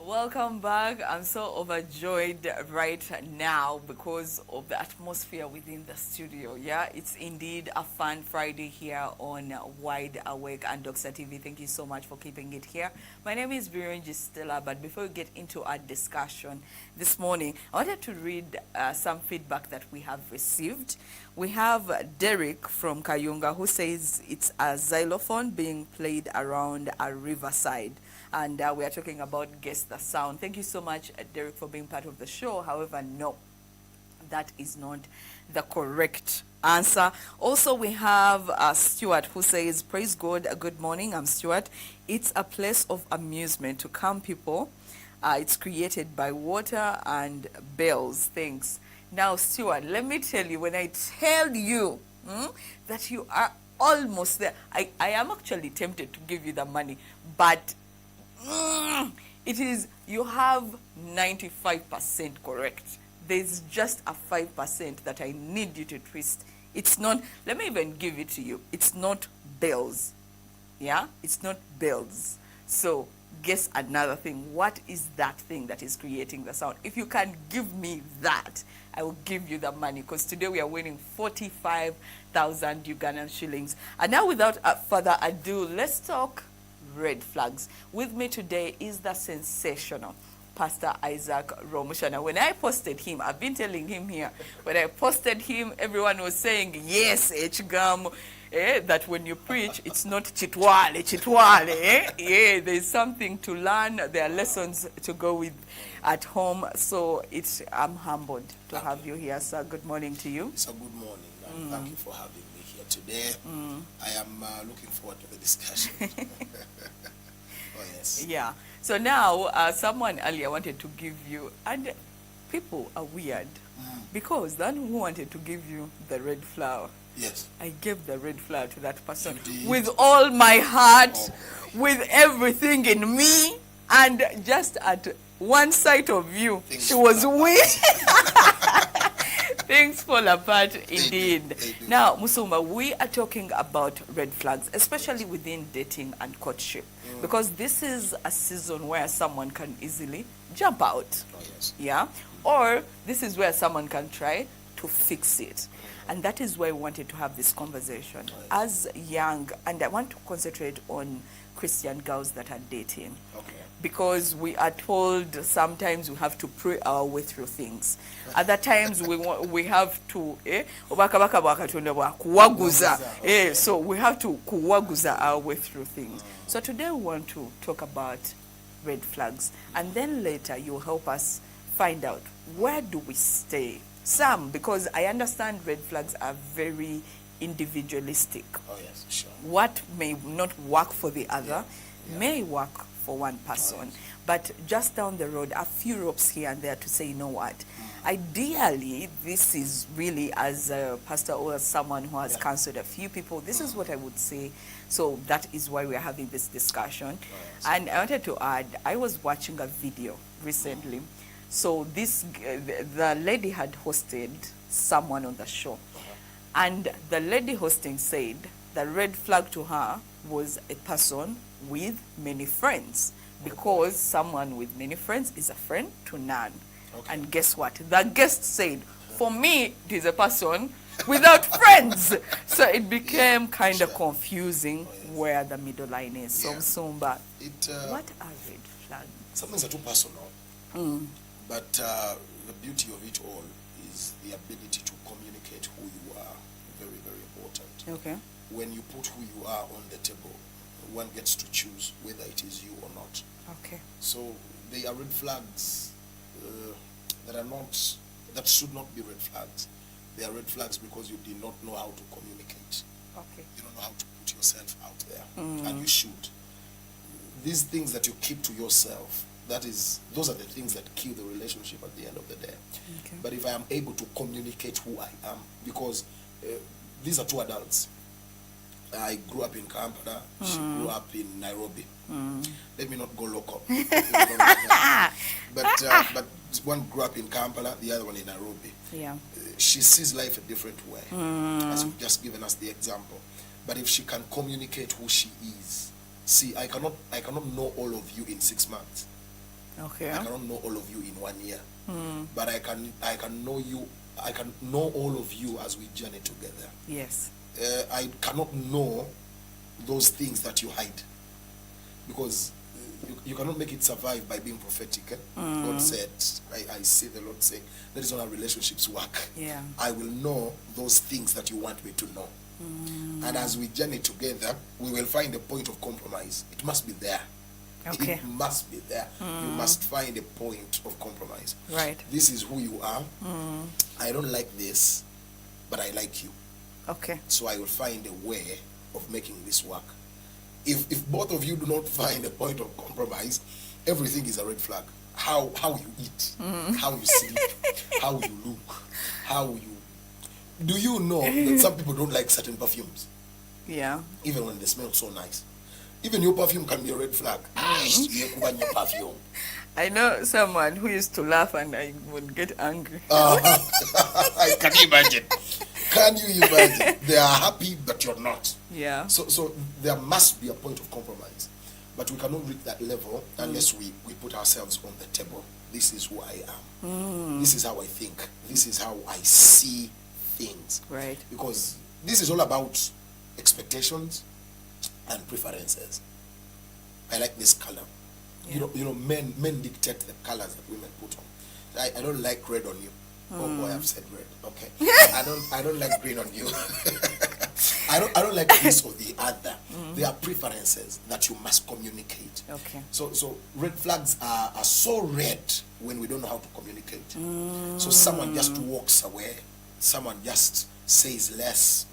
Welcome back. I'm so overjoyed right now because of the atmosphere within the studio. Yeah, it's indeed a fun Friday here on Wide Awake and Dr. TV. Thank you so much for keeping it here. My name is Birenji Stella, but before we get into our discussion this morning, I wanted to read some feedback that we have received. We have Derek from Kayunga who says it's a xylophone being played around a riverside. And we are talking about Guess the Sound. Thank you so much, Derek, for being part of the show. However, no, that is not the correct answer. Also, we have Stuart who says, praise God, good morning, I'm Stuart. It's a place of amusement to calm people. It's created by water and bells. Thanks. Now, Stuart, let me tell you, when I tell you that you are almost there, I am actually tempted to give you the money, but it is, you have 95% correct. There's just a 5% that I need you to twist. It's not, let me even give it to you. It's not bells. Yeah? It's not bells. So guess another thing. What is that thing that is creating the sound? If you can give me that, I will give you the money, because today we are winning 45,000 Ugandan shillings. And now, without further ado, let's talk red flags. With me today is the sensational Pastor Isaac Rwomushana. When I posted him, I've been telling him here, when I posted him, everyone was saying, yes, Hgam, that when you preach, it's not chitwale, yeah, there's something to learn, there are lessons to go with at home. So I'm humbled to have you here, sir. Good morning to you. It's a good morning, and thank you for having me here today. I am looking forward to the discussion. Oh, yes. Yeah. So now, someone earlier wanted to give you, and people are weird, because then who wanted to give you the red flower? Yes. I gave the red flower to that person with all my heart, with everything in me, and just at one sight of you, she was weak. Things fall apart indeed. Now, Musumba, we are talking about red flags, especially within dating and courtship, because this is a season where someone can easily jump out. Oh, yes. Yeah? Or this is where someone can try to fix it. And that is why we wanted to have this conversation. As young, and I want to concentrate on Christian girls that are dating. Okay. Because we are told sometimes we have to pray our way through things. Other times we have to so we have to kuwaguza our way through things. So today we want to talk about red flags, and then later you'll help us find out where do we stay. Some, because I understand red flags are very individualistic. Oh, yes, sure. What may not work for the other may work for one person, but just down the road, a few ropes here and there to say, you know what, ideally, this is really, as a pastor or as someone who has counseled a few people, this is what I would say. So that is why we're having this discussion. And I wanted to add, I was watching a video recently. So the lady had hosted someone on the show, and the lady hosting said the red flag to her was a person with many friends, because someone with many friends is a friend to none. Okay. And guess what? The guest said, for me, it is a person without friends. So it became kind of confusing where the middle line is. So, Msumba, what are red flags? Some things are too personal, but the beauty of it all is the ability to communicate who you are. Very, very important. Okay. When you put who you are on the table, one gets to choose whether it is you or not. Okay. So there are red flags that should not be red flags. They are red flags because you did not know how to communicate. Okay. You don't know how to put yourself out there, and you should. These things that you keep to yourself, those are the things that kill the relationship at the end of the day. Okay. But if I am able to communicate who I am, because these are two adults. I grew up in Kampala. She grew up in Nairobi. Let me not go local. But one grew up in Kampala, the other one in Nairobi. Yeah. She sees life a different way, as you've just given us the example. But if she can communicate who she is, see, I cannot know all of you in 6 months. Okay. I cannot know all of you in 1 year. But I can know you. I can know all of you as we journey together. Yes. I cannot know those things that you hide, because you cannot make it survive by being prophetic. God said, I see the Lord saying, that is not how relationships work. Yeah. I will know those things that you want me to know. And as we journey together, we will find a point of compromise. It must be there. Okay. It must be there. You must find a point of compromise. Right. This is who you are. I don't like this, but I like you. Okay. So I will find a way of making this work. If both of you do not find a point of compromise, everything is a red flag. How you eat, how you sleep, how you look, how you... Do you know that some people don't like certain perfumes? Yeah. Even when they smell so nice. Even your perfume can be a red flag. Your perfume. I know someone who used to laugh and I would get angry. Can you imagine? Can you imagine? They are happy, but you're not. Yeah. So there must be a point of compromise. But we cannot reach that level unless we put ourselves on the table. This is who I am. This is how I think. This is how I see things. Right. Because this is all about expectations and preferences. I like this color. Yeah. You know, men dictate the colors that women put on. I don't like red on you. Oh boy, I've said red. Okay. I don't like green on you. I don't like this or the other. There are preferences that you must communicate. Okay. So red flags are so red when we don't know how to communicate. So someone just walks away. Someone just says less,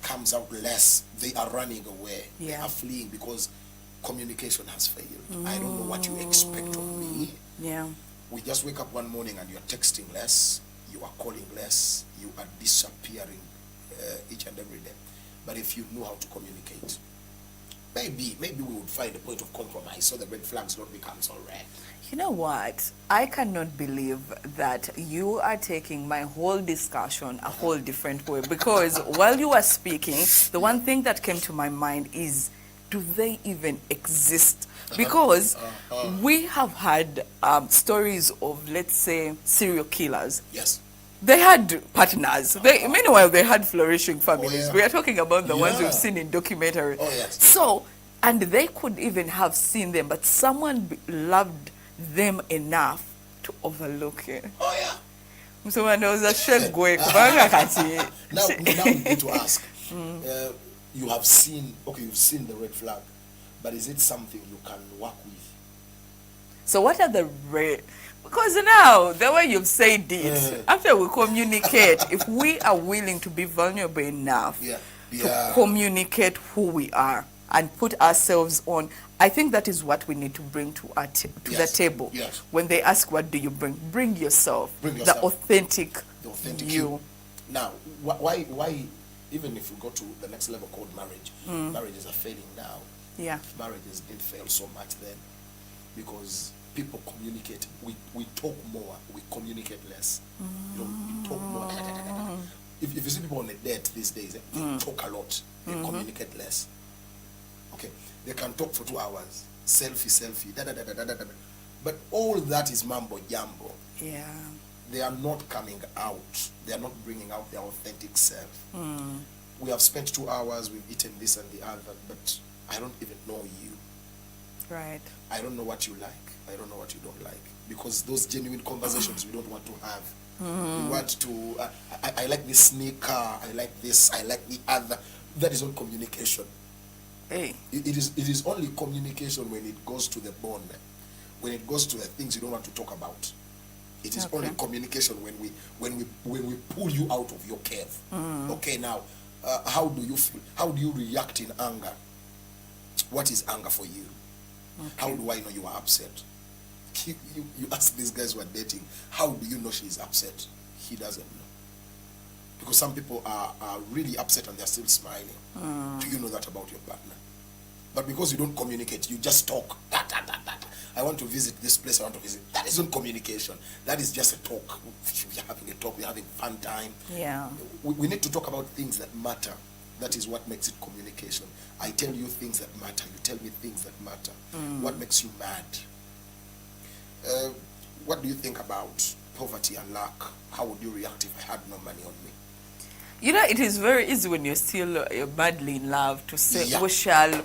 comes out less. They are running away. Yeah. They are fleeing because communication has failed. I don't know what you expect of me. Yeah. We just wake up one morning and you are texting less, you are calling less, you are disappearing each and every day. But if you know how to communicate, maybe we would find a point of compromise so the red flags don't become so red. You know what? I cannot believe that you are taking my whole discussion a whole different way, because while you were speaking, the one thing that came to my mind is, do they even exist? Because we have had stories of, let's say, serial killers. Yes. They had partners. Meanwhile, they had flourishing families. yeah. We are talking about the ones Yeah. we've seen in documentaries. Oh, yes. So, and they could even have seen them, but someone loved them enough to overlook it. Oh, yeah. So when there was a shake going, kubanga kati. Now we need to ask. You've seen the red flag, but is it something you can work with? So what are the red? Because now, the way you've said it, after we communicate, if we are willing to be vulnerable enough to communicate who we are and put ourselves on, I think that is what we need to bring to the table. Yes. When they ask, what do you bring? Bring yourself. The authentic you. Now, why, even if we go to the next level called marriage, marriages are failing now. Yeah. Marriages didn't fail so much then because people communicate. We talk more, we communicate less. You know, we talk more. If you see people on a date these days, they talk a lot, they communicate less. Okay, they can talk for 2 hours, selfie, but all that is mambo jumbo. Yeah. They are not coming out. They are not bringing out their authentic self. We have spent 2 hours, we've eaten this and the other, but I don't even know you. Right. I don't know what you like. I don't know what you don't like. Because those genuine conversations we don't want to have. We want to, I like this sneaker, I like this, I like the other. That is not communication. Hey. It is only communication when it goes to the bone. When it goes to the things you don't want to talk about. It is only communication when we pull you out of your cave. Okay, now, how do you feel? How do you react in anger? What is anger for you? How do I know you are upset? You ask these guys who are dating, how do you know she's upset? He doesn't know. Because some people are really upset and they're still smiling. Do you know that about your partner? But because you don't communicate, you just talk. I want to visit this place, I want to visit. That isn't communication. That is just a talk. We're having a talk, we're having fun time. Yeah. We need to talk about things that matter. That is what makes it communication. I tell you things that matter. You tell me things that matter. What makes you mad? What do you think about poverty and lack? How would you react if I had no money on me? You know, it is very easy when you're still madly in love to say, Yeah. we shall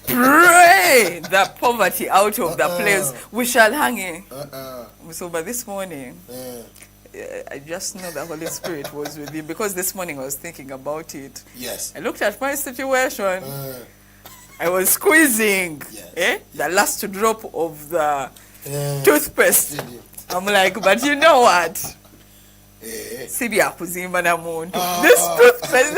pray the poverty out of the place. We shall hang it. So, but this morning, I just know the Holy Spirit was with you, because this morning I was thinking about it. Yes. I looked at my situation. I was squeezing Yes. the last drop of the toothpaste. I'm like, but you know what? Sibya kuzimba na muntu. This toothpaste.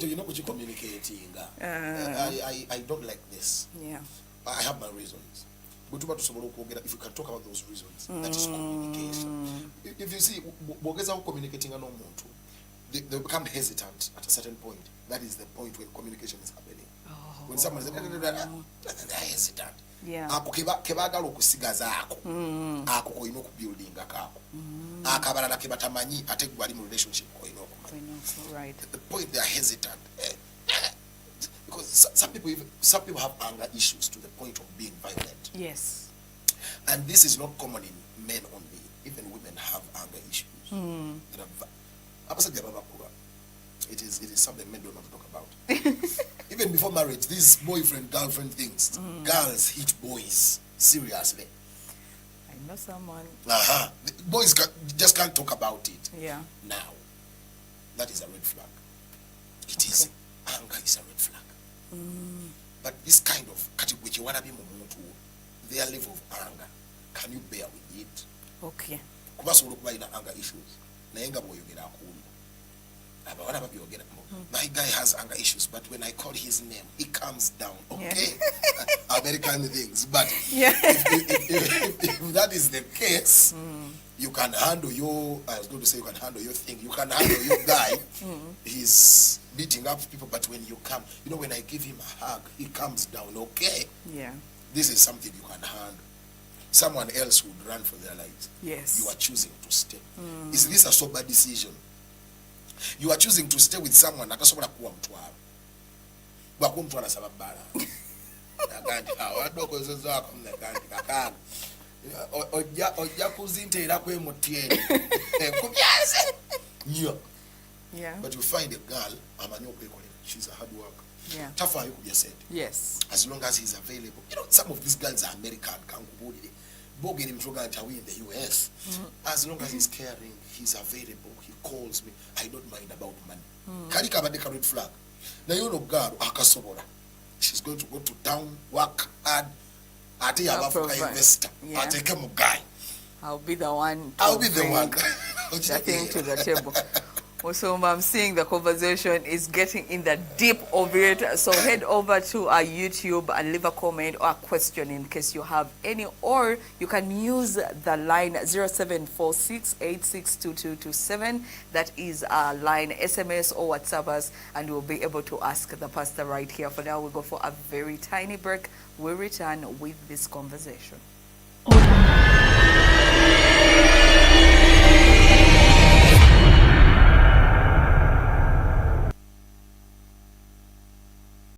You know what you're communicating. I don't like this. Yeah. I have my reasons. But if you can talk about those reasons, that is communication. If you see, communicating and they become hesitant at a certain point. That is the point when communication is happening. When someone is they're hesitant. Yeah. Kebagala okusigaza ako. Ako koino okubuilding ako. Akabalala kebatamanyi ate gwali mu relationship koino okumanyi. Right. The point they are hesitant. Because some people have anger issues to the point of being violent. Yes. And this is not common in men only. Even women have anger issues. It is something men don't want to talk about. Even before marriage, these boyfriend, girlfriend things, girls hit boys. Seriously. I know someone. Boys just can't talk about it. Yeah. Now, that is a red flag. It is. Anger is a red flag. But this kind of which you want to be their level of anger, can you bear with it? Okay. Anger issues. My guy has anger issues, but when I call his name, he calms down. Okay, American things. But if that is the case, you can handle your. I was going to say you can handle your thing. You can handle your guy. He's beating up people, but when you come, when I give him a hug, he calms down. Okay. Yeah. This is something you can handle. Someone else would run for their lives. Yes. You are choosing to stay. Is this a sober decision? You are choosing to stay with someone atasobola kuwa mtwalo. Bwakuwa mtwalo asaba bala. Nagandi awadoko zako mnagandi kakanga. Ojja kuzinteera kwe mutieni. Kubyaze. Yeah. But you find a girl amanyi okwekolera. She's a hard worker. Yeah. Tafa you could just said. Yes. As long as he's available. Some of these girls are American. Bogan him in the US. As long as he's caring, he's available, he calls me, I don't mind about money. Karika badeka red flag. Now girl akasobora. She's going to go to town, work hard. Ati Africa investor. Ati kemu guy. I'll be the one. I'll be the one. The thing to the table. Also, I'm seeing the conversation is getting in the deep of it. So head over to our YouTube and leave a comment or a question in case you have any. Or you can use the line 0746862227. That is our line, SMS or WhatsApp us, and we'll be able to ask the pastor right here. For now, we'll go for a very tiny break. We'll return with this conversation.